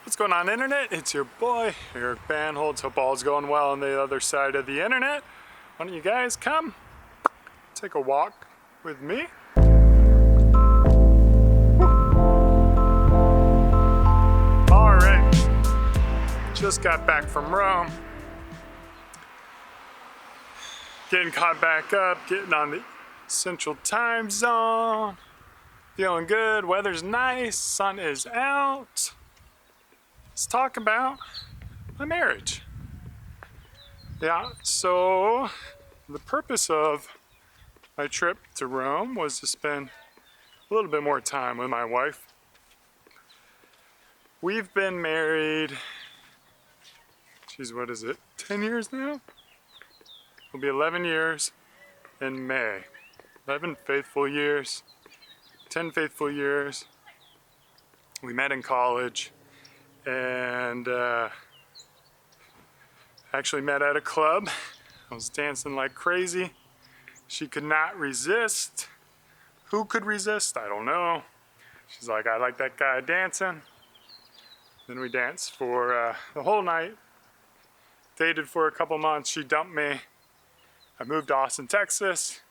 What's going on, internet? It's your boy, Eric Bandholz. Hope all's going well on the other side of the internet. Why don't you guys come take a walk with me? Alright, just got back from Rome. Getting caught back up, getting on the Central Time Zone. Feeling good, weather's nice, sun is out. Let's talk about my marriage. Yeah, so the purpose of my trip to Rome was to spend a little bit more time with my wife. We've been married, what is it, 10 years now? It'll be 11 years in May. 11 faithful years, 10 faithful years. We met in college. And actually met at a club. I was dancing like crazy. She could not resist. Who could resist? I don't know. She's like, I like that guy dancing. Then we danced for the whole night. Dated for a couple months. She dumped me. I moved to Austin, Texas.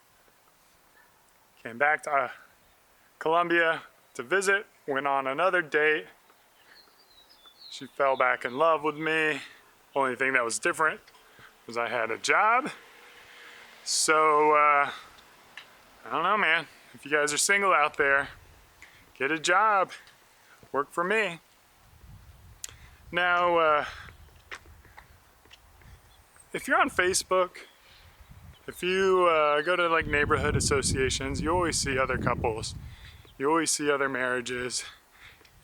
Came back to Columbia to visit. Went on another date. She fell back in love with me. Only thing that was different was I had a job. So, I don't know, man. If you guys are single out there, get a job. Work for me. Now, if you're on Facebook, if you go to like neighborhood associations, you always see other couples. You always see other marriages.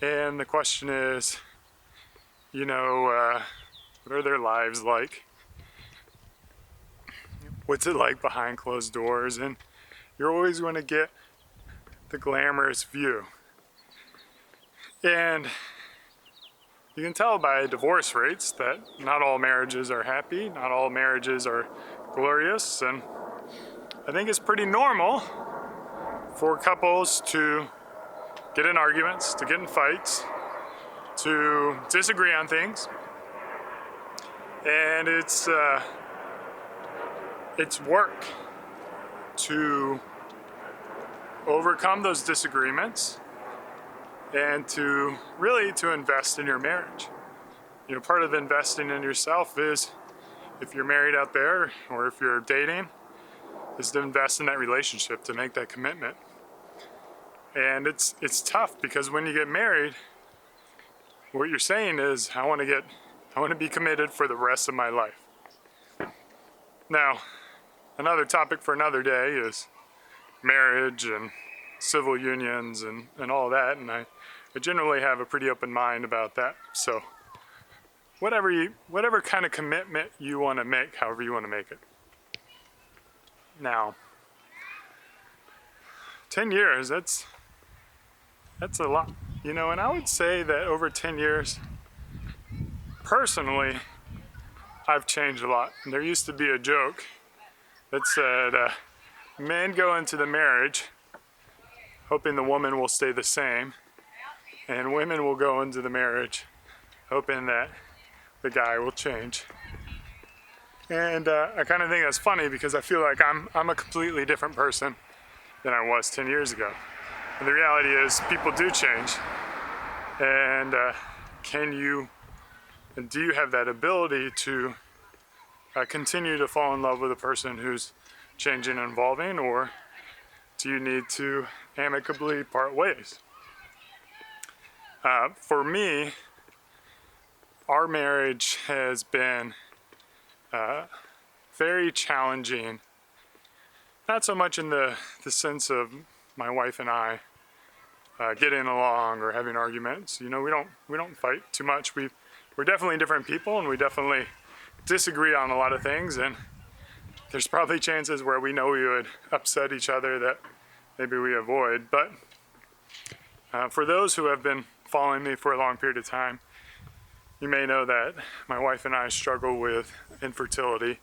And the question is, you know, what are their lives like? What's it like behind closed doors? And you're always going to get the glamorous view. And you can tell by divorce rates that not all marriages are happy, not all marriages are glorious, and I think it's pretty normal for couples to get in arguments, to get in fights, to disagree on things, and it's work to overcome those disagreements and to invest in your marriage. You know, part of investing in yourself is, if you're married out there or if you're dating, is to invest in that relationship, to make that commitment. And it's tough because when you get married, what you're saying is, I want to be committed for the rest of my life. Now, another topic for another day is marriage and civil unions and all that, and I generally have a pretty open mind about that. So, whatever kind of commitment you want to make, however you want to make it. Now, 10 years, that's a lot. You know, and I would say that over 10 years, personally, I've changed a lot. And there used to be a joke that said, men go into the marriage hoping the woman will stay the same, and women will go into the marriage hoping that the guy will change. And I kind of think that's funny because I feel like I'm a completely different person than I was 10 years ago. And the reality is, people do change. And do you have that ability to continue to fall in love with a person who's changing and evolving, or do you need to amicably part ways? For me, our marriage has been very challenging. Not so much in the sense of my wife and I getting along or having arguments. You know, we don't fight too much. We're definitely different people, and we definitely disagree on a lot of things, and there's probably chances where we know we would upset each other that maybe we avoid. But for those who have been following me for a long period of time, you may know that my wife and I struggle with infertility,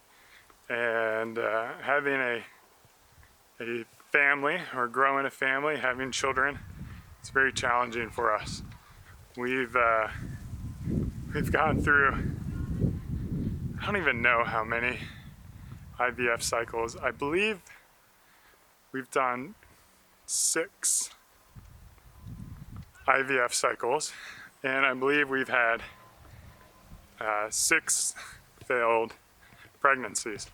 and having a family, or growing a family, having children, it's very challenging for us. We've we've gone through, I don't even know how many IVF cycles. I believe we've done 6 IVF cycles, and I believe we've had 6 failed pregnancies.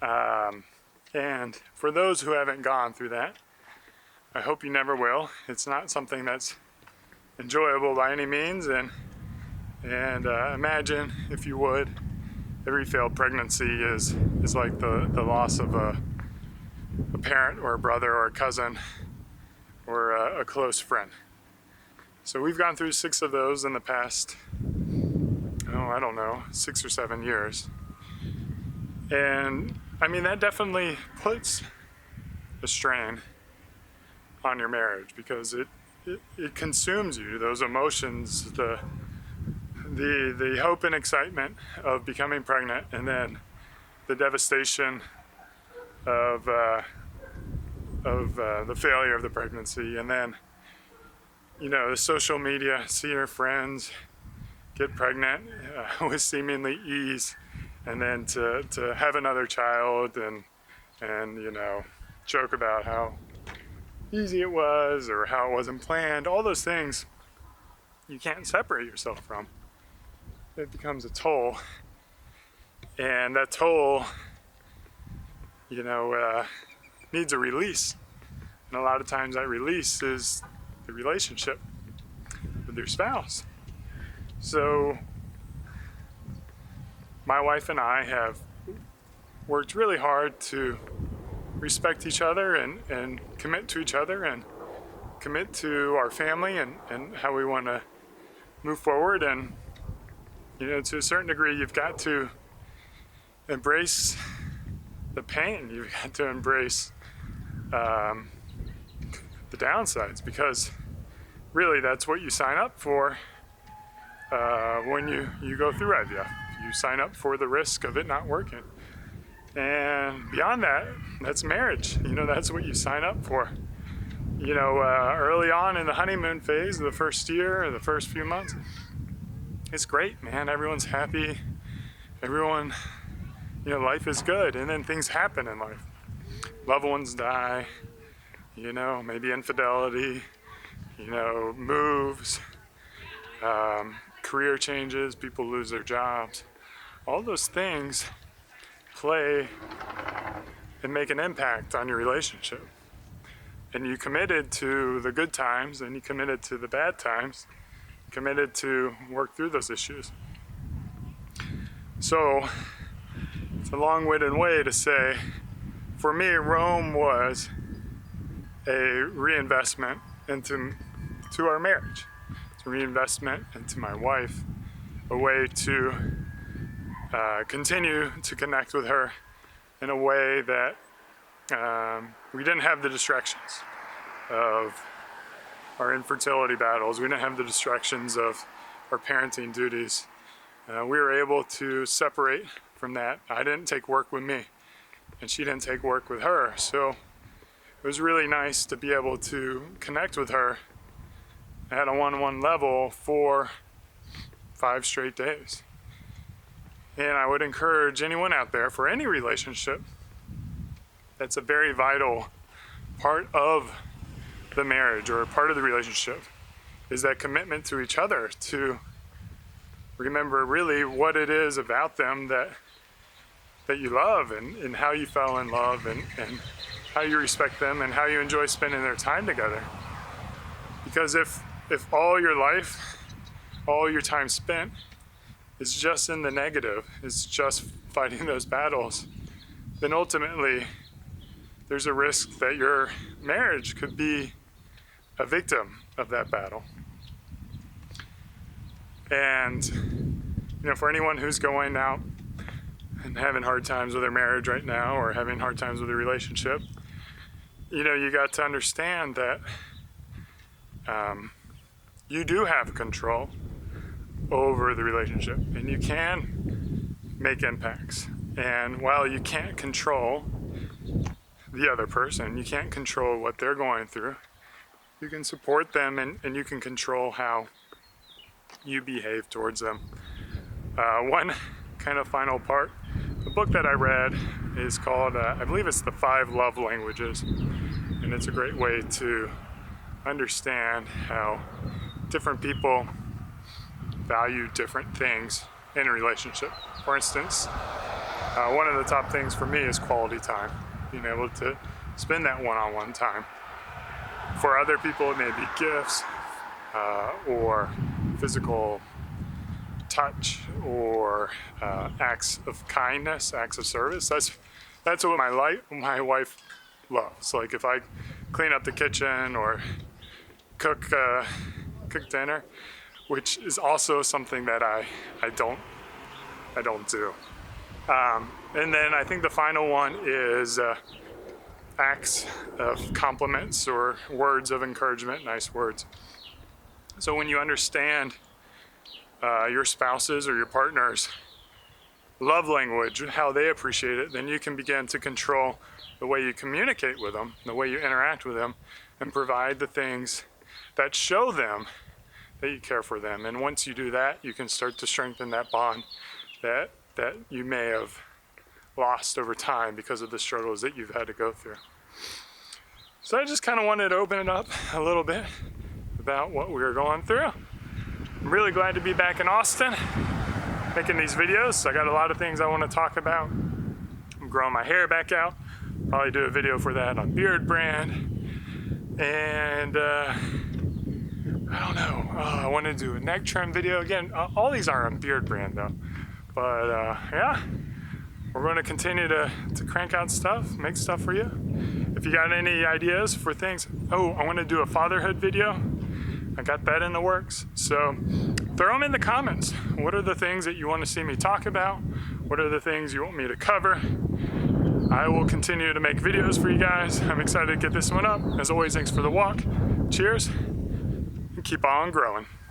And for those who haven't gone through that, I hope you never will. It's not something that's enjoyable by any means, and imagine, if you would, every failed pregnancy is like the loss of a parent or a brother or a cousin or a close friend. So we've gone through 6 of those in the past, I don't know, 6 or 7 years. And I mean, that definitely puts a strain on your marriage, because it consumes you, those emotions, the hope and excitement of becoming pregnant, and then the devastation of the failure of the pregnancy, and then the social media, see your friends get pregnant with seemingly ease, and then to have another child and joke about how easy it was or how it wasn't planned. All those things you can't separate yourself from. It becomes a toll, and that toll needs a release, and a lot of times that release is the relationship with your spouse. So my wife and I have worked really hard to respect each other and commit to each other and commit to our family and how we want to move forward. And to a certain degree, you've got to embrace the pain. You've got to embrace the downsides, because really that's what you sign up for when you go through IVF. You sign up for the risk of it not working. And beyond that, that's marriage. That's what you sign up for. Early on in the honeymoon phase, the first year or the first few months, it's great, man. Everyone's happy. Everyone, life is good. And then things happen in life. Loved ones die, maybe infidelity, moves, career changes, people lose their jobs. All those things play and make an impact on your relationship. And you committed to the good times, and you committed to the bad times, committed to work through those issues. So it's a long-winded way to say, for me, Rome was a reinvestment into our marriage. It's a reinvestment into my wife, a way to continue to connect with her in a way that we didn't have the distractions of our infertility battles. We didn't have the distractions of our parenting duties. We were able to separate from that. I didn't take work with me, and she didn't take work with her. So it was really nice to be able to connect with her at a one-on-one level for 5 straight days. And I would encourage anyone out there, for any relationship, that's a very vital part of the marriage or part of the relationship, is that commitment to each other, to remember really what it is about them that you love, and how you fell in love, and how you respect them, and how you enjoy spending their time together. Because if all your life, all your time spent is just in the negative, is just fighting those battles, then ultimately there's a risk that your marriage could be a victim of that battle. And for anyone who's going out and having hard times with their marriage right now, or having hard times with a relationship, you got to understand that you do have control over the relationship, and you can make impacts. And while you can't control the other person, you can't control what they're going through, you can support them, and you can control how you behave towards them. One kind of final part, the book that I read is called, I believe it's The 5 Love Languages, and it's a great way to understand how different people value different things in a relationship. For instance, one of the top things for me is quality time, being able to spend that one-on-one time. For other people, it may be gifts or physical touch or acts of kindness, acts of service. That's what my wife loves. Like if I clean up the kitchen or cook dinner, which is also something that I don't do. And then I think the final one is acts of compliments or words of encouragement, nice words. So when you understand your spouse's or your partner's love language, how they appreciate it, then you can begin to control the way you communicate with them, the way you interact with them, and provide the things that show them that you care for them. And once you do that, you can start to strengthen that bond that you may have lost over time because of the struggles that you've had to go through. So I just kind of wanted to open it up a little bit about what we were going through. I'm really glad to be back in Austin making these videos. I got a lot of things I want to talk about. I'm growing my hair back out. Probably do a video for that on Beard Brand. And I don't know. I want to do a neck trim video. Again, all these are on Beard Brand though. But yeah, we're going to continue to crank out stuff, make stuff for you. If you got any ideas for things, I want to do a fatherhood video. I got that in the works. So throw them in the comments. What are the things that you want to see me talk about? What are the things you want me to cover? I will continue to make videos for you guys. I'm excited to get this one up. As always, thanks for the walk. Cheers, and keep on growing.